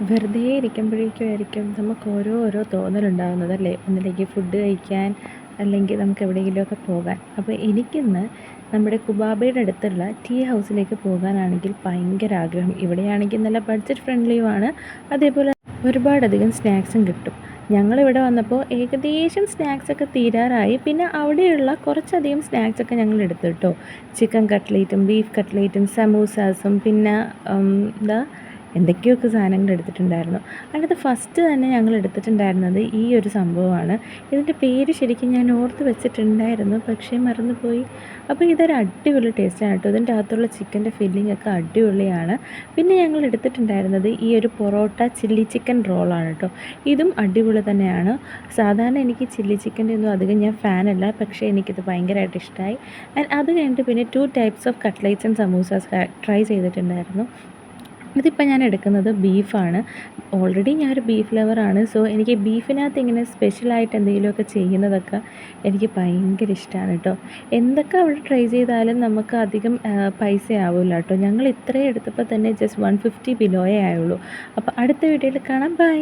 വെറുതെ ഇരിക്കുമ്പോഴേക്കുമായിരിക്കും നമുക്ക് ഓരോ തോന്നലുണ്ടാകുന്നത് അല്ലേ? ഒന്നിലേക്ക് ഫുഡ് കഴിക്കാൻ, അല്ലെങ്കിൽ നമുക്ക് എവിടെയെങ്കിലുമൊക്കെ പോകാൻ. അപ്പോൾ എനിക്കിന്ന് നമ്മുടെ കുബാബയുടെ അടുത്തുള്ള ടീ ഹൗസിലേക്ക് പോകാനാണെങ്കിൽ ഭയങ്കര ആഗ്രഹം. ഇവിടെയാണെങ്കിൽ നല്ല ബഡ്ജറ്റ് ഫ്രണ്ട്ലിയുമാണ്. അതേപോലെ ഒരുപാടധികം സ്നാക്സും കിട്ടും. ഞങ്ങളിവിടെ വന്നപ്പോൾ ഏകദേശം സ്നാക്സൊക്കെ തീരാറായി. പിന്നെ അവിടെയുള്ള കുറച്ചധികം സ്നാക്സൊക്കെ ഞങ്ങൾ എടുത്തു കേട്ടോ. ചിക്കൻ കട്ട്ലേറ്റും ബീഫ് കട്ട്ലേറ്റും സമൂസാസും പിന്നെ എന്താ എന്തൊക്കെയൊക്കെ സാധനങ്ങൾ എടുത്തിട്ടുണ്ടായിരുന്നു. അതിനകത്ത് ഫസ്റ്റ് തന്നെ ഞങ്ങൾ എടുത്തിട്ടുണ്ടായിരുന്നത് ഈ ഒരു സംഭവമാണ്. ഇതിൻ്റെ പേര് ശരിക്കും ഞാൻ ഓർത്ത് വെച്ചിട്ടുണ്ടായിരുന്നു, പക്ഷേ മറന്നുപോയി. അപ്പോൾ ഇതൊരു അടിപൊളി ടേസ്റ്റാണ് കേട്ടോ. ഇതിൻ്റെ അകത്തുള്ള ചിക്കൻ്റെ ഫില്ലിംഗ് ഒക്കെ അടിപൊളിയാണ്. പിന്നെ ഞങ്ങൾ എടുത്തിട്ടുണ്ടായിരുന്നത് ഈ ഒരു പൊറോട്ട ചില്ലി ചിക്കൻ റോളാണ് കേട്ടോ. ഇതും അടിപൊളി തന്നെയാണ്. സാധാരണ എനിക്ക് ചില്ലി ചിക്കൻ്റെ ഒന്നും അധികം ഞാൻ ഫാനല്ല, പക്ഷേ എനിക്കിത് ഭയങ്കരമായിട്ട് ഇഷ്ടമായി. ആൻഡ് അത് കഴിഞ്ഞിട്ട് പിന്നെ 2 types of cutlets and samosas try ചെയ്തിട്ടുണ്ടായിരുന്നു. ഇതിപ്പോൾ ഞാൻ എടുക്കുന്നത് ബീഫാണ്. ഓൾറെഡി ഞാനൊരു ബീഫ് ലവറാണ്. സോ എനിക്ക് ബീഫിനകത്ത് ഇങ്ങനെ സ്പെഷ്യലായിട്ട് എന്തെങ്കിലുമൊക്കെ ചെയ്യുന്നതൊക്കെ എനിക്ക് ഭയങ്കര ഇഷ്ടമാണ് കേട്ടോ. എന്തൊക്കെ അവിടെ ട്രൈ ചെയ്താലും നമുക്ക് അധികം പൈസ ആവില്ല കേട്ടോ. ഞങ്ങൾ ഇത്രയും എടുത്തപ്പോൾ തന്നെ ജസ്റ്റ് 150 ബിലോയേ ആയുള്ളൂ. അപ്പോൾ അടുത്ത വീഡിയോയിൽ കാണാം. ബൈ.